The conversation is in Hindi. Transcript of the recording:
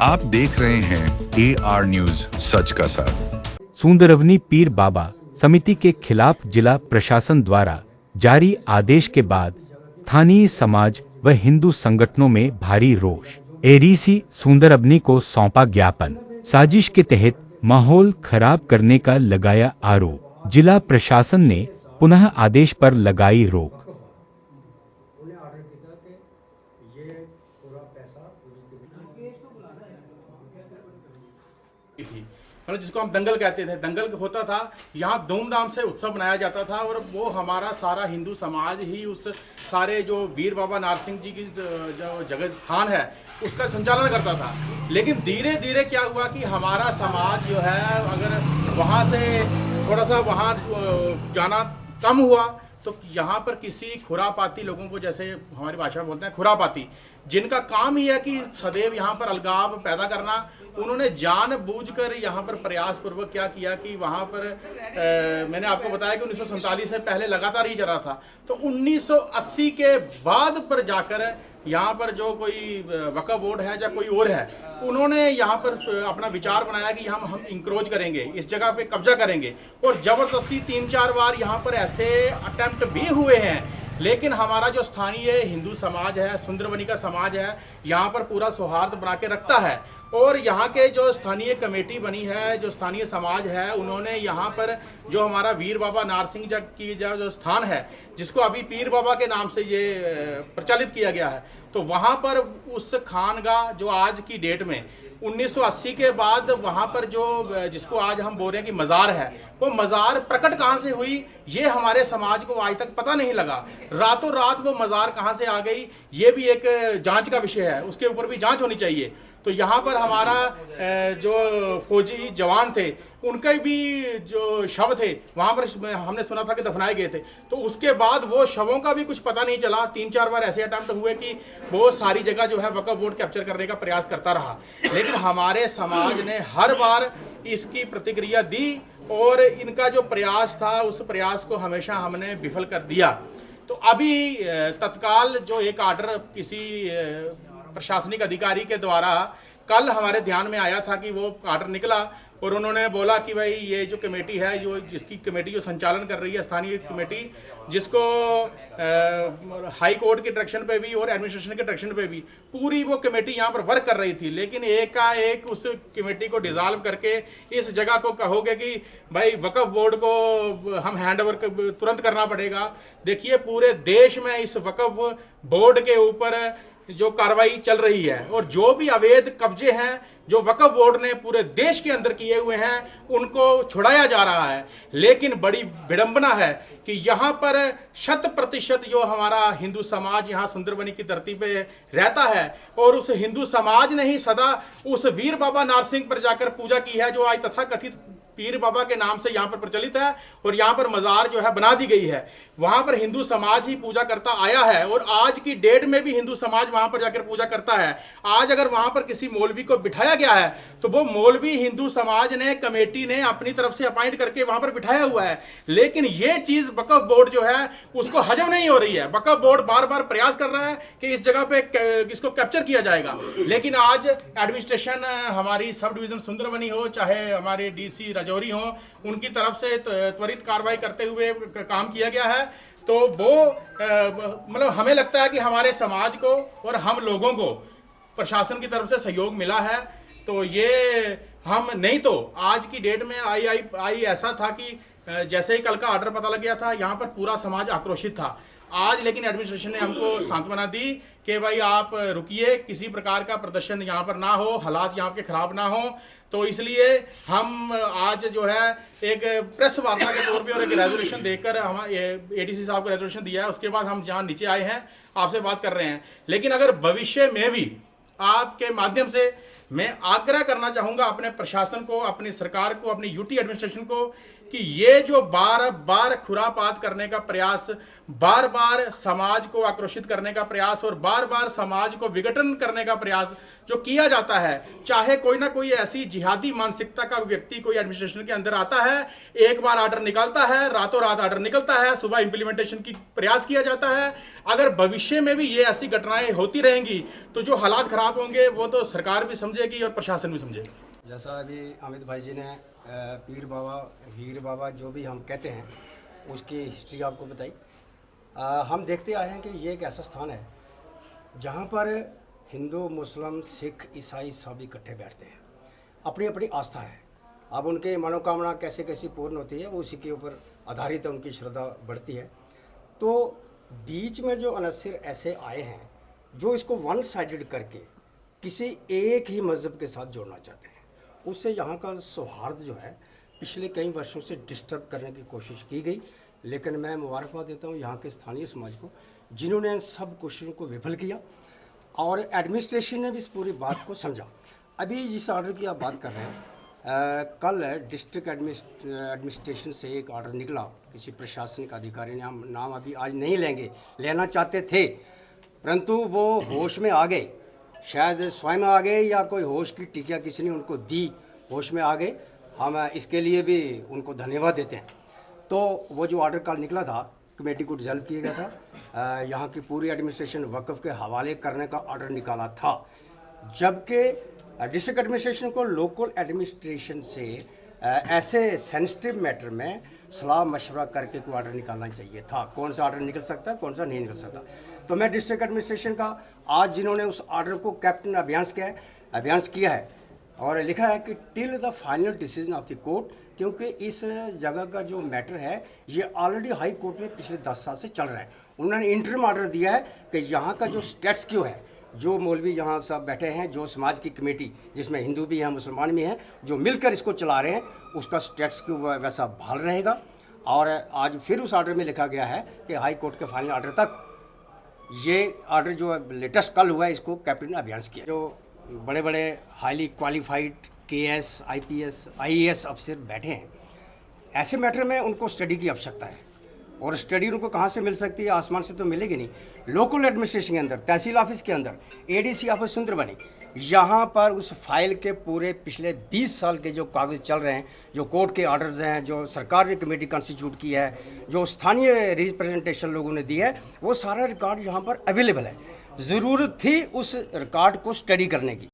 आप देख रहे हैं AR न्यूज, सच का साथ। सुंदरवनी पीर बाबा समिति के खिलाफ जिला प्रशासन द्वारा जारी आदेश के बाद स्थानीय समाज व हिंदू संगठनों में भारी रोष। एडीसी सुंदरवनी को सौंपा ज्ञापन। साजिश के तहत माहौल खराब करने का लगाया आरोप। जिला प्रशासन ने पुनः आदेश पर लगाई रोक। मतलब जिसको हम दंगल कहते थे, दंगल होता था, यहाँ धूमधाम से उत्सव मनाया जाता था और वो हमारा सारा हिंदू समाज ही उस सारे जो वीर बाबा नारसिंह जी की जो जगह स्थान है उसका संचालन करता था। लेकिन धीरे धीरे क्या हुआ कि हमारा समाज जो है अगर वहाँ से थोड़ा सा वहाँ जाना कम हुआ तो यहाँ पर किसी खुरापाती लोगों को, जैसे हमारी भाषा में बोलते हैं खुरापाती, जिनका काम ही है कि सदैव यहाँ पर अलगाव पैदा करना, उन्होंने जानबूझकर यहाँ पर प्रयास पूर्वक क्या किया कि वहाँ पर मैंने आपको बताया कि 1947 से पहले लगातार ही चला था, तो 1980 के बाद पर जाकर यहाँ पर जो कोई वक्फ बोर्ड है या कोई और है, उन्होंने यहाँ पर अपना विचार बनाया कि हम इंक्रोच करेंगे, इस जगह पे कब्जा करेंगे और ज़बरदस्ती 3-4 बार यहाँ पर ऐसे अटेम्प्ट भी हुए हैं। लेकिन हमारा जो स्थानीय हिंदू समाज है, सुंदरवनी का समाज है, यहाँ पर पूरा सौहार्द बना के रखता है और यहाँ के जो स्थानीय कमेटी बनी है, जो स्थानीय समाज है, उन्होंने यहाँ पर जो हमारा वीर बाबा नारसिंह जी की जो स्थान है, जिसको अभी पीर बाबा के नाम से ये प्रचलित किया गया है, तो वहाँ पर उस खानगाह जो आज की डेट में 1980 के बाद वहाँ पर जो जिसको आज हम बोल रहे हैं कि मज़ार है, वो मज़ार प्रकट कहाँ से हुई ये हमारे समाज को आज तक पता नहीं लगा। रातों रात वो मज़ार कहाँ से आ गई ये भी एक जांच का विषय है, उसके ऊपर भी जांच होनी चाहिए। तो यहाँ पर हमारा जो फौजी जवान थे उनके भी जो शव थे वहाँ पर हमने सुना था कि दफनाए गए थे, तो उसके बाद वो शवों का भी कुछ पता नहीं चला। 3-4 बार ऐसे अटैम्प्ट हुए कि वो सारी जगह जो है वक्फ बोर्ड कैप्चर करने का प्रयास करता रहा, लेकिन हमारे समाज ने हर बार इसकी प्रतिक्रिया दी और इनका जो प्रयास था उस प्रयास को हमेशा हमने विफल कर दिया। तो अभी तत्काल जो एक आर्डर किसी प्रशासनिक अधिकारी के द्वारा कल हमारे ध्यान में आया था कि वो आर्डर निकला और उन्होंने बोला कि भाई ये जो कमेटी है, जो जिसकी कमेटी जो संचालन कर रही है स्थानीय कमेटी, जिसको हाई कोर्ट के डायरेक्शन पे भी और एडमिनिस्ट्रेशन के डायरेक्शन पे भी पूरी वो कमेटी यहाँ पर वर्क कर रही थी, लेकिन एकाएक उस कमेटी को डिसॉल्व करके इस जगह को कहोगे कि भाई वक्फ बोर्ड को हम हैंड ओवर तुरंत करना पड़ेगा। देखिए पूरे देश में इस वक्फ बोर्ड के ऊपर जो कार्रवाई चल रही है और जो भी अवैध कब्जे हैं जो वक्फ बोर्ड ने पूरे देश के अंदर किए हुए हैं उनको छुड़ाया जा रहा है। लेकिन बड़ी विडंबना है कि यहाँ पर 100% जो हमारा हिंदू समाज यहाँ सुंदरवनी की धरती पे रहता है और उस हिंदू समाज ने ही सदा उस वीर बाबा नारसिंह पर जाकर पूजा की है, जो आज तथाकथित पीर बाबा के नाम से यहाँ पर प्रचलित है और यहाँ पर मज़ार जो है बना दी गई है। वहाँ पर हिंदू समाज ही पूजा करता आया है और आज की डेट में भी हिंदू समाज वहाँ पर जाकर पूजा करता है। आज अगर वहाँ पर किसी मौलवी को बिठाया गया है तो वो मौलवी हिंदू समाज ने, कमेटी ने अपनी तरफ से अपॉइंट करके वहाँ पर बिठाया हुआ है, लेकिन ये चीज़ वक्फ बोर्ड जो है उसको हजम नहीं हो रही है। वक्फ बोर्ड बार बार प्रयास कर रहा है कि इस जगह पे इसको कैप्चर किया जाएगा, लेकिन आज एडमिनिस्ट्रेशन हमारी सब डिवीज़न सुंदरवनी हो चाहे हमारे DC रजौरी हो, उनकी तरफ से त्वरित कार्रवाई करते हुए काम किया गया है। तो वो मतलब हमें लगता है कि हमारे समाज को और हम लोगों को प्रशासन की तरफ से सहयोग मिला है। तो ये हम नहीं तो आज की डेट में आई ऐसा था कि जैसे ही कल का ऑर्डर पता लग गया था यहाँ पर पूरा समाज आक्रोशित था। आज लेकिन एडमिनिस्ट्रेशन ने हमको सांत्वना दी कि भाई आप रुकिए, किसी प्रकार का प्रदर्शन यहाँ पर ना हो, हालात यहाँ के खराब ना हो। तो इसलिए हम आज जो है एक प्रेस वार्ता के तौर पे और एक रेजोल्यूशन देकर हम ADC साहब को रेजोल्यूशन दिया है, उसके बाद हम जहाँ नीचे आए हैं आपसे बात कर रहे हैं। लेकिन अगर भविष्य में भी आपके माध्यम से मैं आग्रह करना चाहूँगा अपने प्रशासन को, अपनी सरकार को, अपनी UT एडमिनिस्ट्रेशन को कि ये जो बार बार खुरापात करने का प्रयास, बार बार समाज को आक्रोशित करने का प्रयास और बार बार समाज को विघटन करने का प्रयास जो किया जाता है, चाहे कोई ना कोई ऐसी जिहादी मानसिकता का व्यक्ति कोई एडमिनिस्ट्रेशन के अंदर आता है, एक बार ऑर्डर निकलता है, रातों रात ऑर्डर निकलता है, सुबह इंप्लीमेंटेशन की प्रयास किया जाता है। अगर भविष्य में भी ये ऐसी घटनाएं होती रहेंगी तो जो हालात खराब होंगे वो तो सरकार भी समझेगी और प्रशासन भी समझेगा। जैसा अभी अमित भाई जी ने पीर बाबा, वीर बाबा जो भी हम कहते हैं उसकी हिस्ट्री आपको बताई। हम देखते आए हैं कि ये एक ऐसा स्थान है जहाँ पर हिंदू, मुस्लिम, सिख, ईसाई सब इकट्ठे बैठते हैं। अपनी अपनी आस्था है। अब उनकी मनोकामना कैसे कैसी पूर्ण होती है वो उसी के ऊपर आधारित है, उनकी श्रद्धा बढ़ती है। तो बीच में जो अनसर ऐसे आए हैं जो इसको वन साइडेड करके किसी एक ही मज़हब के साथ जोड़ना चाहते हैं, उससे यहाँ का सौहार्द जो है पिछले कई वर्षों से डिस्टर्ब करने की कोशिश की गई। लेकिन मैं मुबारकबाद देता हूँ यहाँ के स्थानीय समाज को जिन्होंने इन सब कोशिशों को विफल किया और एडमिनिस्ट्रेशन ने भी इस पूरी बात को समझा। अभी जिस ऑर्डर की आप बात कर रहे हैं, कल डिस्ट्रिक्ट एडमिनिस्ट्रेशन से एक ऑर्डर निकला, किसी प्रशासनिक अधिकारी ने, हम नाम अभी आज नहीं लेना चाहते थे, परंतु वो होश में आ गए, शायद स्वयं आ गए या कोई होश की टीका किसी ने उनको दी, होश में आ गए। हम इसके लिए भी उनको धन्यवाद देते हैं। तो वो जो ऑर्डर कल निकला था, कमेटी को डिज़ोल्व किया गया था, यहाँ की पूरी एडमिनिस्ट्रेशन वक्फ के हवाले करने का ऑर्डर निकाला था, जबकि डिस्ट्रिक्ट एडमिनिस्ट्रेशन को लोकल एडमिनिस्ट्रेशन से ऐसे सेंसिटिव मैटर में सलाह मशवरा करके कोई ऑर्डर निकालना चाहिए था। कौन सा ऑर्डर निकल सकता है, कौन सा नहीं निकल सकता। तो मैं डिस्ट्रिक्ट एडमिनिस्ट्रेशन का आज जिन्होंने उस ऑर्डर को कैप्टन अभियांस किया है और लिखा है कि till the final decision of the court, क्योंकि इस जगह का जो मैटर है ये ऑलरेडी हाई कोर्ट में पिछले 10 साल से चल रहा है। उन्होंने इंटरिम ऑर्डर दिया है कि यहाँ का जो स्टेटस क्यों है, जो मौलवी यहाँ सब बैठे हैं, जो समाज की कमेटी जिसमें हिंदू भी हैं, मुसलमान भी हैं, जो मिलकर इसको चला रहे हैं, उसका स्टेटस क्यों वैसा बहाल रहेगा। और आज फिर उस ऑर्डर में लिखा गया है कि हाई कोर्ट के फाइनल ऑर्डर तक ये ऑर्डर जो लेटेस्ट कल हुआ है इसको कैप्टन ने अभियांस किया। जो बड़े बड़े highly qualified KS, IPS, IAS अफसर बैठे हैं, ऐसे मैटर में उनको स्टडी की आवश्यकता है। और स्टडी उनको कहाँ से मिल सकती है, आसमान से तो मिलेगी नहीं। लोकल एडमिनिस्ट्रेशन के अंदर, तहसील ऑफिस के अंदर, ADC ऑफिस सुंदरबनी, यहाँ पर उस फाइल के पूरे पिछले 20 साल के जो कागज़ चल रहे हैं, जो कोर्ट के ऑर्डर्स हैं, जो सरकार ने कमेटी कॉन्स्टिट्यूट की है, जो स्थानीय रिप्रेजेंटेशन लोगों ने दी है, वो सारा रिकॉर्ड यहाँ पर अवेलेबल है। ज़रूरत थी उस रिकॉर्ड को स्टडी करने की।